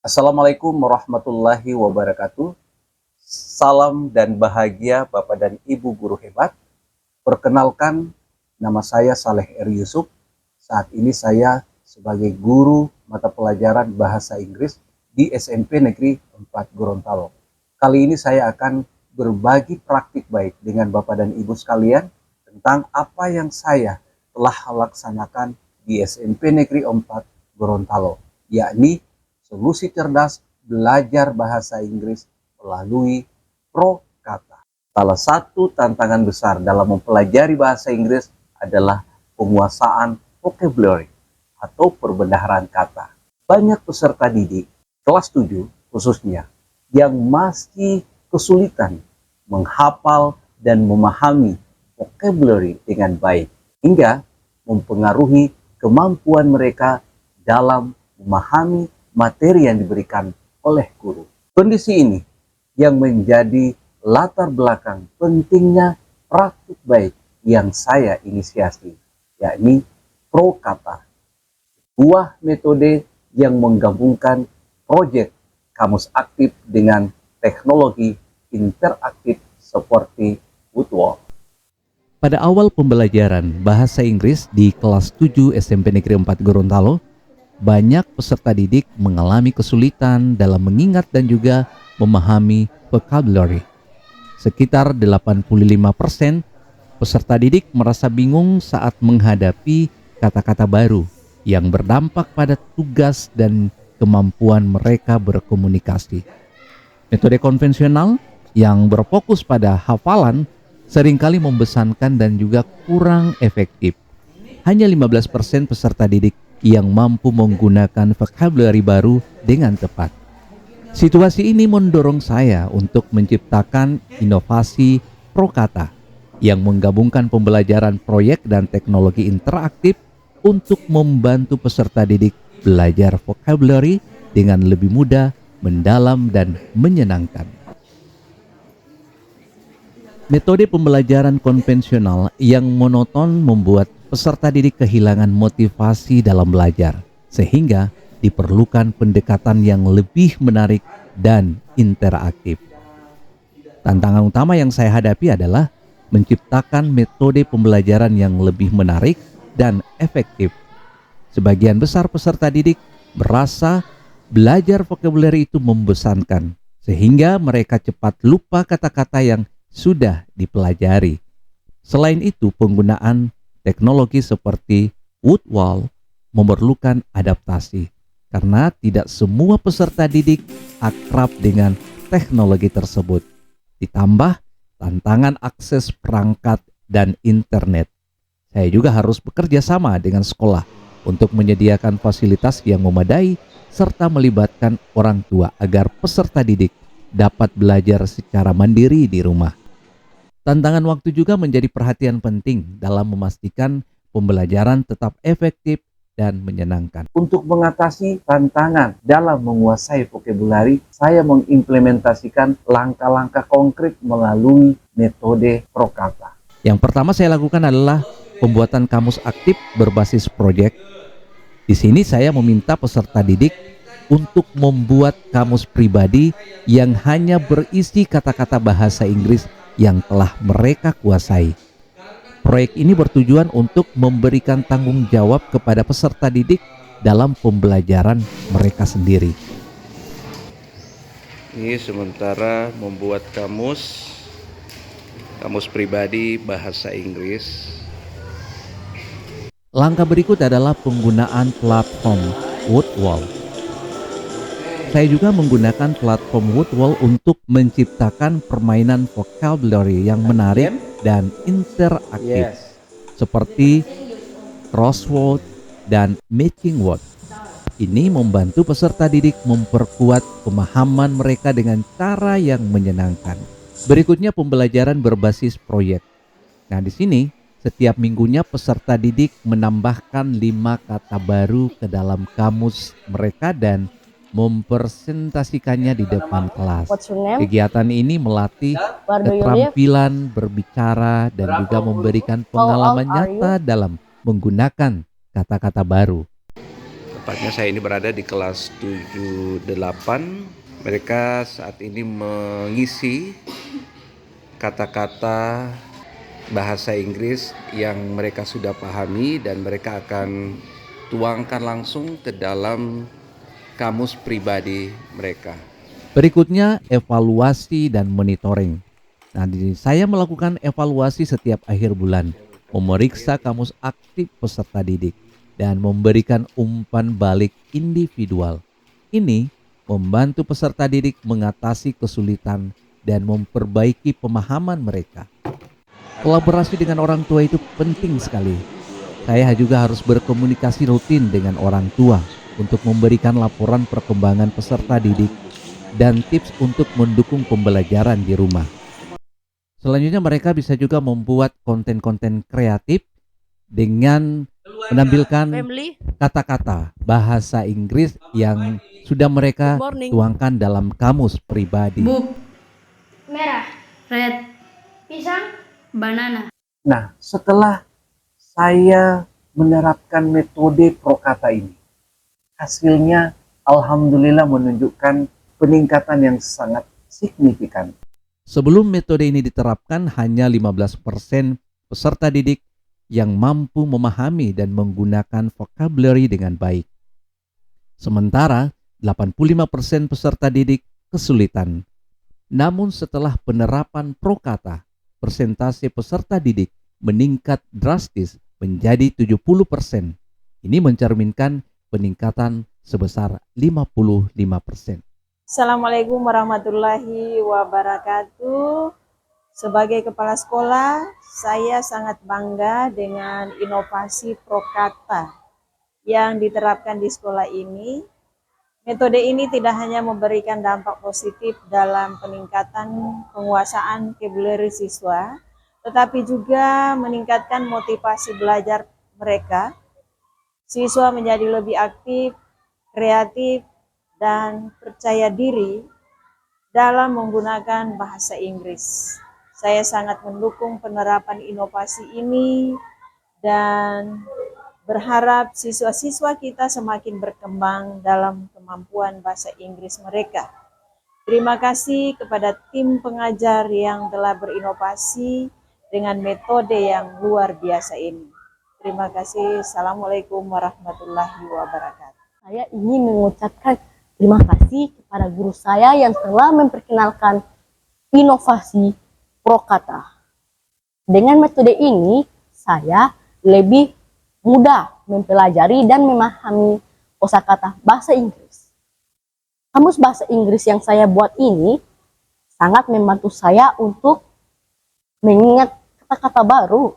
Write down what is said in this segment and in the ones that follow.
Assalamualaikum warahmatullahi wabarakatuh. Salam dan bahagia Bapak dan Ibu guru hebat. Perkenalkan, nama saya Saleh R. Yusuf. Saat ini saya sebagai guru mata pelajaran Bahasa Inggris di SMP Negeri 4 Gorontalo. Kali ini saya akan berbagi praktik baik dengan Bapak dan Ibu sekalian tentang apa yang saya telah laksanakan di SMP Negeri 4 Gorontalo, yakni solusi cerdas belajar bahasa Inggris melalui ProKata. Salah satu tantangan besar dalam mempelajari bahasa Inggris adalah penguasaan vocabulary atau perbendaharaan kata. Banyak peserta didik kelas 7 khususnya yang masih kesulitan menghafal dan memahami vocabulary dengan baik, hingga mempengaruhi kemampuan mereka dalam memahami materi yang diberikan oleh guru. Kondisi ini yang menjadi latar belakang pentingnya praktik baik yang saya inisiasi, yakni ProKata, sebuah metode yang menggabungkan proyek kamus aktif dengan teknologi interaktif seperti Woodwall. Pada awal pembelajaran bahasa Inggris di kelas 7 SMP Negeri 4 Gorontalo, banyak peserta didik mengalami kesulitan dalam mengingat dan juga memahami vocabulary. Sekitar 85% peserta didik merasa bingung saat menghadapi kata-kata baru yang berdampak pada tugas dan kemampuan mereka berkomunikasi. Metode konvensional yang berfokus pada hafalan seringkali membosankan dan juga kurang efektif. Hanya 15% peserta didik yang mampu menggunakan vocabulary baru dengan tepat. Situasi ini mendorong saya untuk menciptakan inovasi ProKata yang menggabungkan pembelajaran proyek dan teknologi interaktif untuk membantu peserta didik belajar vocabulary dengan lebih mudah, mendalam, dan menyenangkan. Metode pembelajaran konvensional yang monoton membuat peserta didik kehilangan motivasi dalam belajar, sehingga diperlukan pendekatan yang lebih menarik dan interaktif. Tantangan utama yang saya hadapi adalah menciptakan metode pembelajaran yang lebih menarik dan efektif. Sebagian besar peserta didik merasa belajar vocabulary itu membosankan, sehingga mereka cepat lupa kata-kata yang sudah dipelajari. Selain itu, penggunaan teknologi seperti Woodwall memerlukan adaptasi karena tidak semua peserta didik akrab dengan teknologi tersebut. Ditambah tantangan akses perangkat dan internet. Saya juga harus bekerja sama dengan sekolah untuk menyediakan fasilitas yang memadai serta melibatkan orang tua agar peserta didik dapat belajar secara mandiri di rumah. Tantangan waktu juga menjadi perhatian penting dalam memastikan pembelajaran tetap efektif dan menyenangkan. Untuk mengatasi tantangan dalam menguasai vocabulary, saya mengimplementasikan langkah-langkah konkret melalui metode ProKata. Yang pertama saya lakukan adalah pembuatan kamus aktif berbasis proyek. Di sini saya meminta peserta didik untuk membuat kamus pribadi yang hanya berisi kata-kata bahasa Inggris yang telah mereka kuasai. Proyek ini bertujuan untuk memberikan tanggung jawab kepada peserta didik dalam pembelajaran mereka sendiri. Ini sementara membuat kamus pribadi bahasa Inggris. Langkah berikut adalah penggunaan platform Woodwall. Saya juga menggunakan platform Woodwall untuk menciptakan permainan vocabulary yang menarik dan interaktif, seperti crossword dan matching word. Ini membantu peserta didik memperkuat pemahaman mereka dengan cara yang menyenangkan. Berikutnya pembelajaran berbasis proyek. Nah, di sini setiap minggunya peserta didik menambahkan 5 kata baru ke dalam kamus mereka dan mempresentasikannya di depan kelas. Kegiatan ini melatih keterampilan berbicara dan juga memberikan pengalaman nyata dalam menggunakan kata-kata baru. tepatnya saya ini berada di kelas 7-8. Mereka saat ini mengisi kata-kata bahasa Inggris yang mereka sudah pahami dan mereka akan tuangkan langsung ke dalam kamus pribadi mereka. Berikutnya, evaluasi dan monitoring. Nah, saya melakukan evaluasi setiap akhir bulan, memeriksa kamus aktif peserta didik, dan memberikan umpan balik individual. Ini membantu peserta didik mengatasi kesulitan dan memperbaiki pemahaman mereka. Kolaborasi dengan orang tua itu penting sekali. Saya juga harus berkomunikasi rutin dengan orang tua untuk memberikan laporan perkembangan peserta didik dan tips untuk mendukung pembelajaran di rumah. Selanjutnya mereka bisa juga membuat konten-konten kreatif dengan menampilkan kata-kata bahasa Inggris yang sudah mereka tuangkan dalam kamus pribadi. Book, merah, red, pisang, banana. Nah, setelah saya menerapkan metode Prokata ini, hasilnya alhamdulillah menunjukkan peningkatan yang sangat signifikan. Sebelum metode ini diterapkan, hanya 15% peserta didik yang mampu memahami dan menggunakan vocabulary dengan baik. Sementara 85% peserta didik kesulitan. Namun setelah penerapan Prokata, persentase peserta didik meningkat drastis menjadi 70%. Ini mencerminkan peningkatan sebesar 55%. Assalamualaikum warahmatullahi wabarakatuh. Sebagai kepala sekolah, saya sangat bangga dengan inovasi Prokata yang diterapkan di sekolah ini. Metode ini tidak hanya memberikan dampak positif dalam peningkatan penguasaan vocabulary siswa, tetapi juga meningkatkan motivasi belajar mereka. Siswa menjadi lebih aktif, kreatif, dan percaya diri dalam menggunakan bahasa Inggris. Saya sangat mendukung penerapan inovasi ini dan berharap siswa-siswa kita semakin berkembang dalam kemampuan bahasa Inggris mereka. Terima kasih kepada tim pengajar yang telah berinovasi dengan metode yang luar biasa ini. Terima kasih. Assalamualaikum warahmatullahi wabarakatuh. Saya ingin mengucapkan terima kasih kepada guru saya yang telah memperkenalkan inovasi Prokata. Dengan metode ini, saya lebih mudah mempelajari dan memahami kosakata bahasa Inggris. Kamus bahasa Inggris yang saya buat ini sangat membantu saya untuk mengingat kata-kata baru.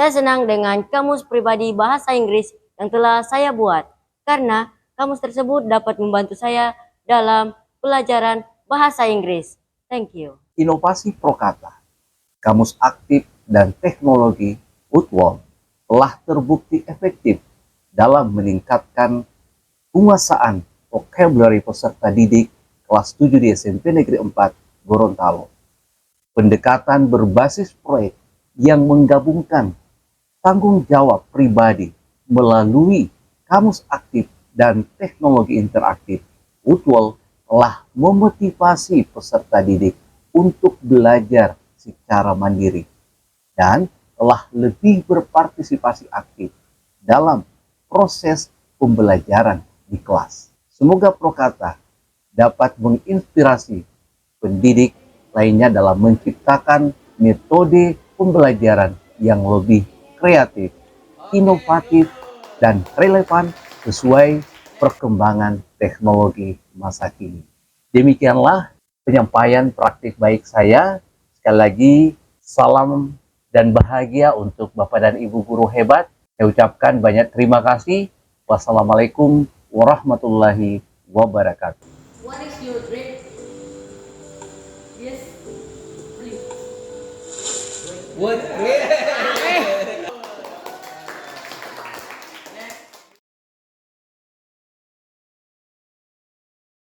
Saya senang dengan kamus pribadi bahasa Inggris yang telah saya buat, karena kamus tersebut dapat membantu saya dalam pelajaran bahasa Inggris. Thank you. Inovasi Prokata, kamus aktif dan teknologi Utwol telah terbukti efektif dalam meningkatkan penguasaan vocabulary peserta didik kelas 7 di SMP Negeri 4 Gorontalo. Pendekatan berbasis proyek yang menggabungkan tanggung jawab pribadi melalui kamus aktif dan teknologi interaktif Utwol telah memotivasi peserta didik untuk belajar secara mandiri dan telah lebih berpartisipasi aktif dalam proses pembelajaran di kelas. Semoga Prokata dapat menginspirasi pendidik lainnya dalam menciptakan metode pembelajaran yang lebih kreatif, inovatif, dan relevan sesuai perkembangan teknologi masa kini. Demikianlah penyampaian praktik baik saya. Sekali lagi, salam dan bahagia untuk Bapak dan Ibu guru hebat. Saya ucapkan banyak terima kasih. Wassalamualaikum warahmatullahi wabarakatuh. What is your grade? Yes, please. What grade?